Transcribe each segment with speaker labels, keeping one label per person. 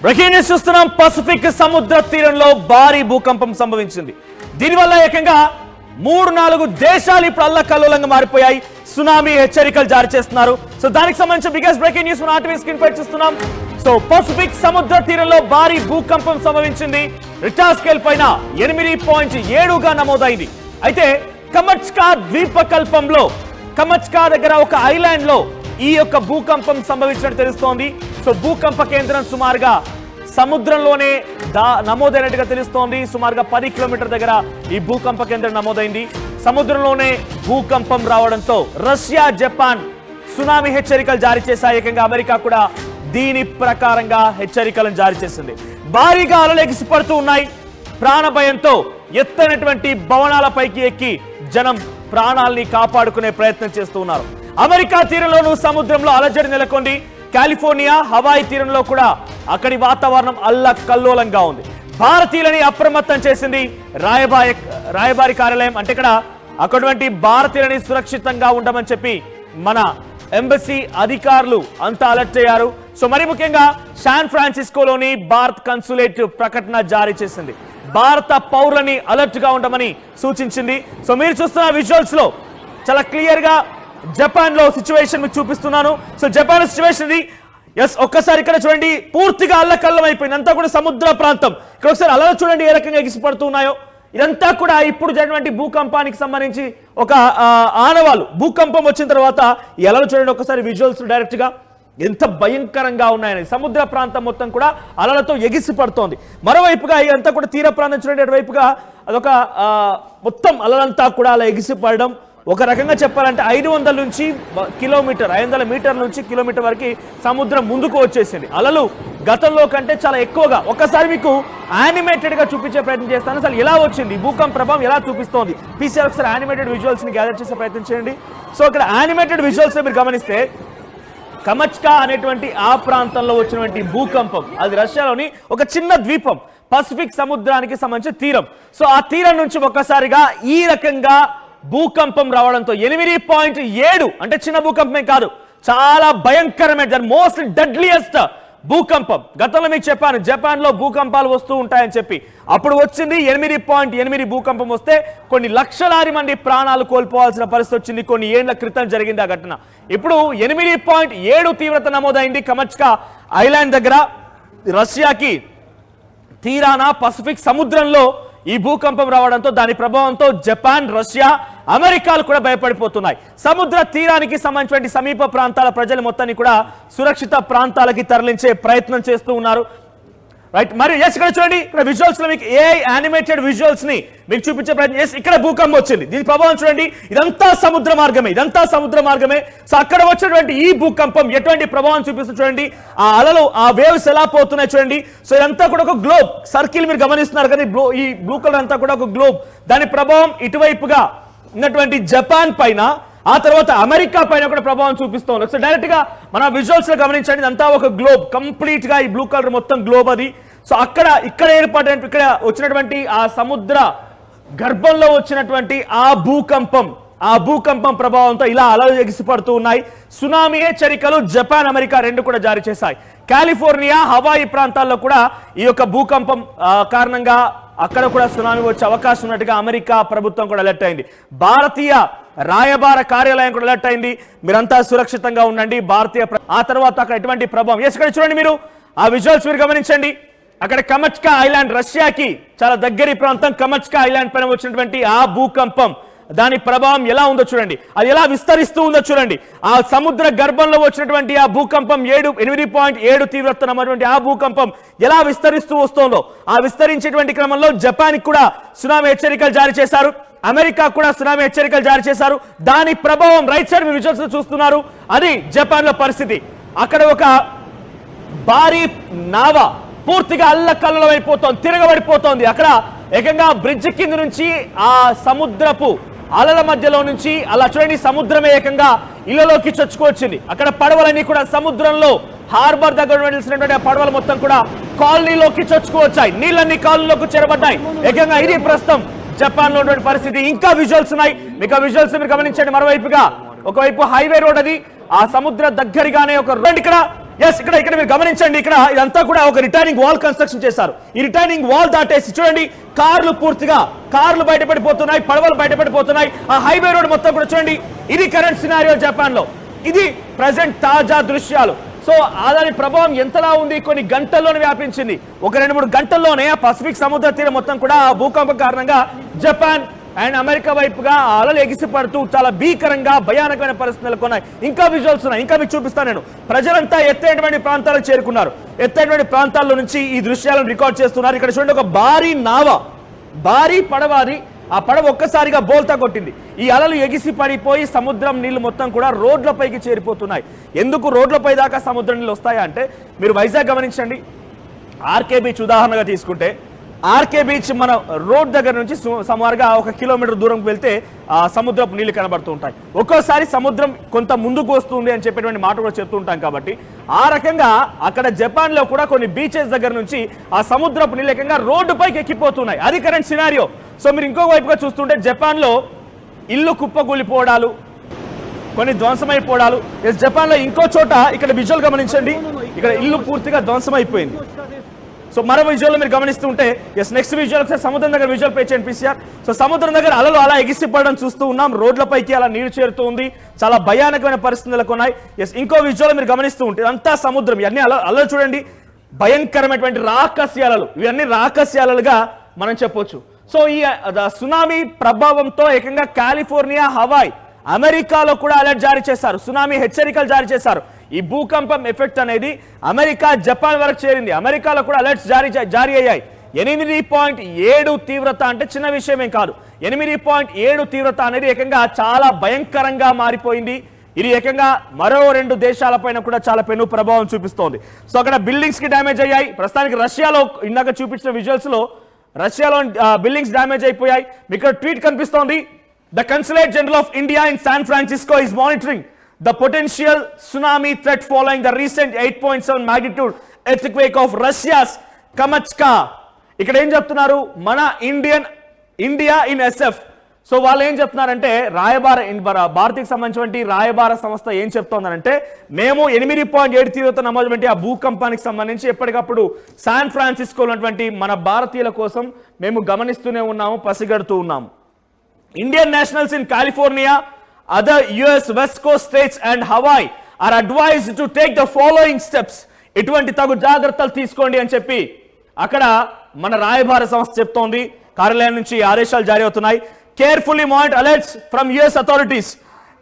Speaker 1: Breaking news చూస్తున్నాం. Pacific సముద్ర తీరంలో భారీ భూకంపం సంభవించింది. దీనివల్ల ఏకంగా 3-4 దేశాలు ఇప్పుడు అల్లకల్లోలంగా మారిపోయాయి. సునామీ హెచ్చరికలు జారీ చేస్తున్నారు. సో దానికి సంబంధించిన బిగ్గెస్ట్ బ్రేకింగ్ న్యూస్ మన ఆర్టీవీ స్క్రీన్ పై చూస్తున్నాం. సో పసిఫిక్ సముద్ర తీరంలో భారీ భూకంపం సంభవించింది. రిక్టర్ స్కేల్ పైన 8.7గా నమోదైంది. అయితే కమచ్కా ద్వీపకల్పంలో కమచ్కా దగ్గర ఒక ఐలాండ్ లో ఈ యొక్క భూకంపం సంభవించినట్టు తెలుస్తోంది. సో భూకంప కేంద్రం సుమారుగా సముద్రంలోనే నమోదైనట్టుగా తెలుస్తోంది. సుమారుగా 10 కిలోమీటర్ దగ్గర ఈ భూకంప కేంద్రం నమోదైంది. సముద్రంలోనే భూకంపం రావడంతో రష్యా, జపాన్ సునామీ హెచ్చరికలు జారీ చేశాయి. ఏకంగా అమెరికా కూడా దీని ప్రకారంగా హెచ్చరికలను జారీ చేసింది. భారీగా అలలు ఎగిసిపడుతూ ఉన్నాయి. ప్రాణ భయంతో ఎత్తైనటువంటి భవనాలపైకి ఎక్కి జనం ప్రాణాలని కాపాడుకునే ప్రయత్నం చేస్తూ ఉన్నారు. అమెరికా తీరంలోనూ సముద్రంలో అలజడి నెలకొంది. కాలిఫోర్నియా, హవాయి తీరంలో కూడా అక్కడి వాతావరణం అల్లకల్లోలంగా ఉంది. భారతీయులని అప్రమత్తం చేసింది రాయబారి కార్యాలయం. అంటే ఇక్కడ అటువంటి భారతీయులని సురక్షితంగా ఉండమని చెప్పి మన ఎంబసీ అధికారులు అంతా అలర్ట్ అయ్యారు. సో మరి ముఖ్యంగా శాన్ ఫ్రాన్సిస్కోలోని భారత్ కన్సులేట్ ప్రకటన జారీ చేసింది. భారత పౌరులని అలర్ట్ గా ఉండమని సూచించింది. సో మీరు చూస్తున్న విజువల్స్ లో చాలా క్లియర్ గా జపాన్ లో సిచ్యువేషన్ మీకు చూపిస్తున్నాను. సో జపాన్ సిచ్యువేషన్ ఇది. ఎస్, ఒక్కసారి ఇక్కడ చూడండి, పూర్తిగా అల్లకల్లం అయిపోయింది. అంతా కూడా సముద్ర ప్రాంతం. ఇక్కడ ఒకసారి అలలు చూడండి ఏ రకంగా ఎగిసిపడుతున్నాయో. ఇదంతా కూడా ఇప్పుడు జరిగినటువంటి భూకంపానికి సంబంధించి ఒక ఆనవాళ్ళు. భూకంపం వచ్చిన తర్వాత ఈ అలలు చూడండి ఒకసారి విజువల్స్ డైరెక్ట్ గా ఎంత భయంకరంగా ఉన్నాయని. సముద్ర ప్రాంతం మొత్తం కూడా అలలతో ఎగిసిపడుతోంది. మరోవైపుగా ఇదంతా కూడా తీర ప్రాంతం చూడండి. అటువైపుగా అదొక మొత్తం అలలంతా కూడా అలా ఎగిసిపడడం. ఒక రకంగా చెప్పాలంటే 500 మీటర్ల నుంచి కిలోమీటర్ వరకు సముద్రం ముందుకు వచ్చేసింది. అలలు గతంలో కంటే చాలా ఎక్కువగా. ఒక్కసారి మీకు యానిమేటెడ్ గా చూపించే ప్రయత్నం చేస్తాను. అసలు ఎలా వచ్చింది భూకంప ప్రభావం ఎలా చూపిస్తోంది. పీసీఆర్ ఒకసారి యానిమేటెడ్ విజువల్స్ ని గ్యాదర్ చేసే ప్రయత్నం చేయండి. సో ఇక్కడ యానిమేటెడ్ విజువల్స్ మీరు గమనిస్తే కమచ్కా అనేటువంటి ఆ ప్రాంతంలో వచ్చినటువంటి భూకంపం అది రష్యాలోని ఒక చిన్న ద్వీపం, పసిఫిక్ సముద్రానికి సంబంధించిన తీరం. సో ఆ తీరం నుంచి ఒక్కసారిగా ఈ రకంగా భూకంపం రావడంతో 8.7 అంటే చిన్న భూకంపమే కాదు, చాలా భయంకరమైన మోస్ట్ డెడ్లియెస్ట్ భూకంపం. గతంలో మీకు చెప్పాను జపాన్ లో భూకంపాలు వస్తూ ఉంటాయని చెప్పి. అప్పుడు వచ్చింది 8.8 భూకంపం వస్తే కొన్ని లక్షలాది మంది ప్రాణాలు కోల్పోవాల్సిన పరిస్థితి వచ్చింది. కొన్ని ఏళ్ల క్రితం జరిగింది ఆ ఘటన. ఇప్పుడు 8.7 తీవ్రత నమోదైంది కమచ్కా ఐలాండ్ దగ్గర. రష్యాకి తీరాన పసిఫిక్ సముద్రంలో ఈ భూకంపం రావడంతో దాని ప్రభావంతో జపాన్, రష్యా, అమెరికాలు కూడా భయపడిపోతున్నాయి. సముద్ర తీరానికి సంబంధించిన సమీప ప్రాంతాల ప్రజలు మొత్తాన్ని కూడా సురక్షిత ప్రాంతాలకి తరలించే ప్రయత్నం చేస్తూ ఉన్నారు. రైట్, మరి ఎస్ ఇక్కడ చూడండి, ఇక్కడ విజువల్స్ లో మీకు ఏఐ యానిమేటెడ్ విజువల్స్ ని మీకు చూపించే ప్రయత్నం. ఎస్, ఇక్కడ భూకంపం వచ్చింది. దీని ప్రభావం చూడండి. ఇదంతా సముద్ర మార్గమే. సో అక్కడ వచ్చినటువంటి ఈ భూకంపం ఎటువంటి ప్రభావం చూపిస్తుంది చూడండి. ఆ అలలు, ఆ వేవ్స్ ఎలా పోతున్నాయి చూడండి. సో ఇదంతా కూడా ఒక గ్లోబ్ సర్కిల్ మీరు గమనిస్తున్నారు కదా. ఈ బ్లూ కలర్ అంతా కూడా ఒక గ్లోబ్. దాని ప్రభావం ఇటువైపుగా ఉన్నటువంటి జపాన్ పైన, ఆ తర్వాత అమెరికా పైన కూడా ప్రభావం చూపిస్తోంది. సో డైరెక్ట్ గా మన విజువల్స్ లో గమనించండి. ఇదంతా ఒక గ్లోబ్, కంప్లీట్ గా ఈ బ్లూ కలర్ మొత్తం గ్లోబ్ అది. సో ఇక్కడ ఏర్పడిన, ఇక్కడ వచ్చినటువంటి ఆ సముద్ర గర్భంలో వచ్చినటువంటి ఆ భూకంపం ప్రభావంతో ఇలా అలలు ఎగిసిపడుతూ ఉన్నాయి. సునామీ హెచ్చరికలు జపాన్, అమెరికా రెండు కూడా జారీ చేశాయి. కాలిఫోర్నియా, హవాయి ప్రాంతాల్లో కూడా ఈ యొక్క భూకంపం కారణంగా అక్కడ కూడా సునామీ వచ్చే అవకాశం ఉన్నట్టుగా అమెరికా ప్రభుత్వం కూడా అలర్ట్ అయింది. భారతీయ రాయబార కార్యాలయం కూడా అలర్ట్ అయింది. మీరంతా సురక్షితంగా ఉండండి. ఆ తర్వాత అక్కడ ఎటువంటి ప్రభావం. ఎస్, ఇక్కడ చూడండి మీరు ఆ విజువల్స్ మీరు గమనించండి. అక్కడ కమచ్కా ఐలాండ్, రష్యాకి చాలా దగ్గరి ప్రాంతం కమచ్కా ఐలాండ్ పైన వచ్చినటువంటి ఆ భూకంపం, దాని ప్రభావం ఎలా ఉందో చూడండి. అది ఎలా విస్తరిస్తూ ఉందో చూడండి. ఆ సముద్ర గర్భంలో వచ్చినటువంటి ఆ భూకంపం 8.7 తీవ్రత నమ్మటువంటి ఆ భూకంపం ఎలా విస్తరిస్తూ వస్తుందో, ఆ విస్తరించేటువంటి క్రమంలో జపాన్ కూడా సునామీ హెచ్చరికలు జారీ చేశారు. అమెరికా కూడా సునామీ హెచ్చరికలు జారీ చేశారు. దాని ప్రభావం రైట్ సైడ్ మీ విజువల్స్ చూస్తున్నారు. అది జపాన్ లో పరిస్థితి. అక్కడ ఒక భారీ నావ పూర్తిగా అల్లకల్లం అయిపోతోంది, తిరగబడిపోతోంది. అక్కడ ఏకంగా బ్రిడ్జ్ కింద నుంచి ఆ సముద్రపు అలల మధ్యలో నుంచి అలా చూడండి, సముద్రమే ఏకంగా ఇళ్లలోకి చొచ్చుకొచ్చింది. అక్కడ పడవలన్నీ కూడా సముద్రంలో హార్బర్ దగ్గర వెళ్తున్నటువంటి పడవలు మొత్తం కూడా కాలనీలోకి చొచ్చుకొచ్చాయి. నీళ్ళన్నీ కాలనీలోకి చేరబడ్డాయి. ఏకంగా ఇది ప్రస్తుతం జపాన్ లో ఉన్నటువంటి పరిస్థితి. ఇంకా విజువల్స్ ఉన్నాయి, మీకు ఆ విజువల్స్ మీరు గమనించండి. మరోవైపుగా ఒకవైపు హైవే రోడ్, అది ఆ సముద్ర దగ్గరగానే ఒక రోడ్. ఇక్కడ ఎస్ ఇక్కడ మీరు గమనించండి, ఇక్కడ ఇదంతా కూడా ఒక రిటైనింగ్ వాల్ కన్స్ట్రక్షన్ చేశారు. ఈ రిటైనింగ్ వాల్ దాటేసి చూడండి, కార్లు బయటపడిపోతున్నాయి, పడవలు బయటపడిపోతున్నాయి. ఆ హైవే రోడ్ మొత్తం కూడా చూడండి. ఇది కరెంట్ సినారియో జపాన్ లో. ఇది ప్రజెంట్ తాజా దృశ్యాలు. సో దాని ప్రభావం ఎంతలా ఉంది, కొన్ని గంటల్లోనే వ్యాపించింది. ఒక 2-3 గంటల్లోనే ఆ పసిఫిక్ సముద్ర తీరం మొత్తం కూడా ఆ భూకంపం కారణంగా జపాన్ అండ్ అమెరికా వైపుగా అలలు ఎగిసిపడుతూ చాలా భీకరంగా భయానకమైన పరిస్థితులు నెలకొన్నాయి. ఇంకా విజువల్స్ ఉన్నాయి, ఇంకా మీకు చూపిస్తాను నేను. ప్రజలంతా ఎత్తైనటువంటి ప్రాంతాలకు చేరుకున్నారు. ఎత్తైనటువంటి ప్రాంతాల్లో నుంచి ఈ దృశ్యాలను రికార్డ్ చేస్తున్నారు. ఇక్కడ చూడండి, ఒక భారీ పడవ, ఆ పడవ ఒక్కసారిగా బోల్తా కొట్టింది. ఈ అలలు ఎగిసి పడిపోయి సముద్రం నీళ్లు మొత్తం కూడా రోడ్లపైకి చేరిపోతున్నాయి. ఎందుకు రోడ్లపై దాకా సముద్రం నీళ్ళు వస్తాయా అంటే, మీరు వైజాగ్ గమనించండి. ఆర్కే బీచ్ ఉదాహరణగా తీసుకుంటే, ఆర్కే బీచ్ మన రోడ్ దగ్గర నుంచి సుమారుగా 1 కిలోమీటర్ దూరంకి వెళ్తే సముద్రపు నీళ్లు కనబడుతూ ఉంటాయి. ఒక్కోసారి సముద్రం కొంత ముందుకు వస్తుంది అని చెప్పేటువంటి మాట కూడా చెప్తూ ఉంటాం. కాబట్టి ఆ రకంగా అక్కడ జపాన్ లో కూడా కొన్ని బీచెస్ దగ్గర నుంచి ఆ సముద్రపు నీళ్ళు ఏకంగా రోడ్డుపైకి ఎక్కిపోతున్నాయి. అది కరెంట్ సినారియో. సో మీరు ఇంకొక వైపుగా చూస్తుంటే, జపాన్ లో ఇల్లు కుప్పకూలిపోవడాలు, కొన్ని ధ్వంసమైపోవడాలు. జపాన్ లో ఇంకో చోట ఇక్కడ విజువల్ గమనించండి, ఇక్కడ ఇల్లు పూర్తిగా ధ్వంసమైపోయింది. సో మరో విజువల్ మీరు గమనిస్తుంటే, నెక్స్ట్ విజువల్ ఒకసారి సముద్రం దగ్గర విజువల్ పే చేయండి పీసీఆర్. సో సముద్రం దగ్గర అలలు అలా ఎగిసిపడడం చూస్తూ ఉన్నాం. రోడ్లపైకి అలా నీరు చేరుతూ ఉంది. చాలా భయానకమైన పరిస్థితులు నెలకొన్నాయి. ఇంకో విజువల్ మీరు గమనిస్తూ ఉంటే, అంతా సముద్రం, ఇవన్నీ అలలు చూడండి, భయంకరమైనటువంటి రాక్షస్యాలలు. ఇవన్నీ రాక్షస్యాలలుగా మనం చెప్పొచ్చు. సో ఈ సునామీ ప్రభావంతో ఏకంగా కాలిఫోర్నియా, హవాయ్, అమెరికాలో కూడా అలర్ట్ జారీ చేశారు. సునామీ హెచ్చరికలు జారీ చేశారు. ఈ భూకంపం ఎఫెక్ట్ అనేది అమెరికా, జపాన్ వరకు చేరింది. అమెరికాలో కూడా అలర్ట్స్ జారీ అయ్యాయి. 8.7 తీవ్రత అంటే చిన్న విషయమేం కాదు. 8.7 తీవ్రత అనేది ఏకంగా చాలా భయంకరంగా మారిపోయింది. ఇది ఏకంగా మరో 2 దేశాలపైన కూడా చాలా పెను ప్రభావం చూపిస్తోంది. సో అక్కడ బిల్డింగ్స్ కి డ్యామేజ్ అయ్యాయి. ప్రస్తుతానికి రష్యాలో ఇందాక చూపించిన విజువల్స్ లో రష్యాలో బిల్డింగ్స్ డ్యామేజ్ అయిపోయాయి. మీకు ఇక్కడ ట్వీట్ కనిపిస్తోంది. The Consulate General of India in San Francisco is monitoring the potential tsunami threat following the recent 8.7 magnitude earthquake of Russia's Kamchatka. ఇక్కడ ఏం చెప్తున్నారు, మన ఇండియా ఇన్ ఎస్ఎఫ్. సో వాళ్ళు ఏం చెప్తున్నారంటే, భారత్కి సంబంధించినటువంటి రాయబార సంస్థ ఏం చెప్తోందంటే, మేము 8.7 తీవ్రత నమోదు ఆ భూకంపానికి సంబంధించి ఎప్పటికప్పుడు శాన్ ఫ్రాన్సిస్కోలో ఉన్నటువంటి మన భారతీయుల కోసం మేము గమనిస్తూనే ఉన్నాము, పసిగడుతూ ఉన్నాము. Indian nationals in California, other US West Coast states and Hawaii are advised to take the following steps. ఇటువంటి తగు జాగ్రత్తలు తీసుకోండి అని చెప్పి అక్కడ మన రాయబార సంస్థ చెప్తోంది. కార్యాలయం నుంచి ఆదేశాలు జారీ అవుతున్నాయి. Carefully monitor alerts from US authorities,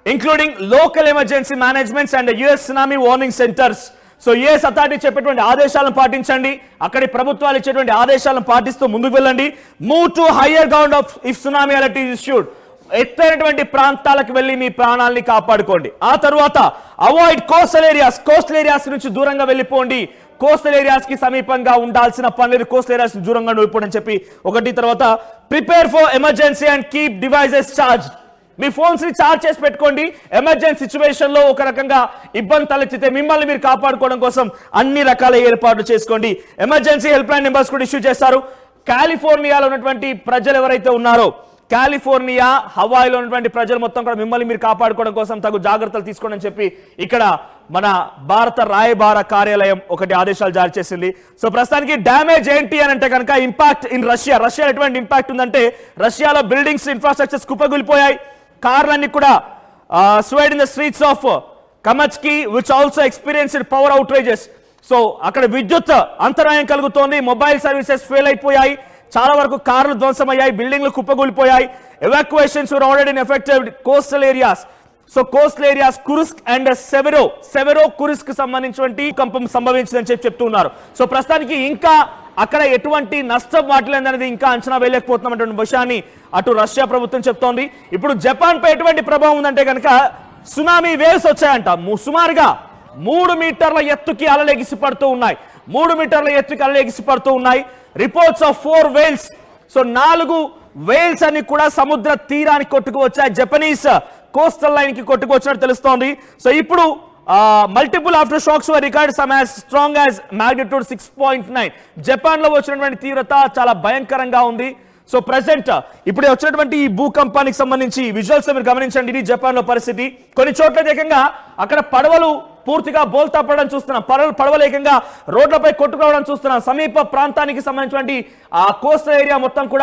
Speaker 1: including local emergency managements and the US tsunami warning centers. So US authority చెప్పేటువంటి ఆదేశాలను పాటించండి. అక్కడి ప్రభుత్వాలు ఇచ్చేటువంటి ఆదేశాలను పాటిస్తూ ముందుకు వెళ్ళండి. Move to higher ground off if tsunami alert is issued. ఎత్తైనటువంటి ప్రాంతాలకు వెళ్ళి మీ ప్రాణాలని కాపాడుకోండి. ఆ తర్వాత అవాయిడ్ కోస్టల్ ఏరియాస్ నుంచి దూరంగా వెళ్ళిపోండి. కోస్టల్ ఏరియాస్ కి సమీపంగా ఉండాల్సిన పనులు కోస్టల్ ఏరియాస్ దూరంగా వెళ్ళిపోండి అని చెప్పి ఒకటి. తర్వాత prepare for emergency and keep devices charge. Me phones ని చార్జ్ చేసి పెట్టుకోండి. ఎమర్జెన్సీ సిచ్యువేషన్ లో ఒక రకంగా ఇబ్బంది తలెత్తితే మిమ్మల్ని మీరు కాపాడుకోవడం కోసం అన్ని రకాల ఏర్పాట్లు చేసుకోండి. ఎమర్జెన్సీ హెల్ప్ లైన్ నెంబర్స్ కూడా ఇష్యూ చేస్తారు. కాలిఫోర్నియాలో ఉన్నటువంటి ప్రజలు ఎవరైతే ఉన్నారో, కాలిఫోర్నియా, హవాయిలో ఉన్నటువంటి ప్రజలు మొత్తం కూడా మిమ్మల్ని మీరు కాపాడుకోవడం కోసం తగు జాగ్రత్తలు తీసుకోండి అని చెప్పి ఇక్కడ మన భారత రాయబార కార్యాలయం ఒకటి ఆదేశాలు జారీ చేసింది. సో ప్రస్తుతానికి డ్యామేజ్ ఏంటి అని అంటే కనుక, ఇంపాక్ట్ ఇన్ రష్యా ఎటువంటి ఇంపాక్ట్ ఉందంటే, రష్యాలో బిల్డింగ్స్, ఇన్ఫ్రాస్ట్రక్చర్స్ కుప్పగూలిపోయాయి. కార్లన్నీ కూడా swayed in the streets of Kamchatka which also experienced power outrages. So అక్కడ విద్యుత్ అంతరాయం కలుగుతోంది. మొబైల్ సర్వీసెస్ ఫెయిల్ అయిపోయాయి. చాలా వరకు కార్లు ధ్వంసమయ్యాయి, బిల్డింగ్లు కుప్పగూలిపోయాయి. Evacuations were already in effected coastal areas. So coastal areas Kursk and Severo Kursk సంబంధించినటువంటి కంపం సంభవించిందని చెప్తూ ఉన్నారు. సో ప్రస్తుతానికి ఇంకా అక్కడ ఎటువంటి నష్టం వాటిలేదనేది ఇంకా అంచనా వేయలేకపోతున్నటువంటి విషయాన్ని అటు రష్యా ప్రభుత్వం చెప్తోంది. ఇప్పుడు జపాన్ పై ఎటువంటి ప్రభావం ఉందంటే కనుక, సునామీ వేవ్స్ వచ్చాయంట. సుమారుగా 3 మీటర్ల ఎత్తుకి అలలు ఎగిసిపడుతూ ఉన్నాయి. 3 మీటర్ల ఎత్తుకి అలలు ఎగిసిపడుతూ ఉన్నాయి. Reports of 4 whales. So 4 whales అన్ని కూడా సముద్ర తీరానికి కొట్టుకు వచ్చాయి. జపనీస్ కోస్టల్ లైన్ కి కొట్టుకు వచ్చినట్టు తెలుస్తోంది. సో ఇప్పుడు multiple after shocks were record some as strong as magnitude 6.9. Japan లో వచ్చినటువంటి తీవ్రత చాలా భయంకరంగా ఉంది. సో ప్రెసెంట్ ఇప్పుడు వచ్చినటువంటి ఈ భూకంపానికి సంబంధించి విజువల్స్ మీరు గమనించండి. ఇది జపాన్ లో పరిస్థితి. కొన్ని చోట్ల ఏకంగా అక్కడ పడవలు పూర్తిగా బోల్తా పడడం చూస్తున్నాం. పడవలేకంగా రోడ్లపై కొట్టుకోవడం చూస్తున్నాం. సమీప ప్రాంతానికి సంబంధించినటువంటి ఆ కోస్టల్ ఏరియా మొత్తం కూడా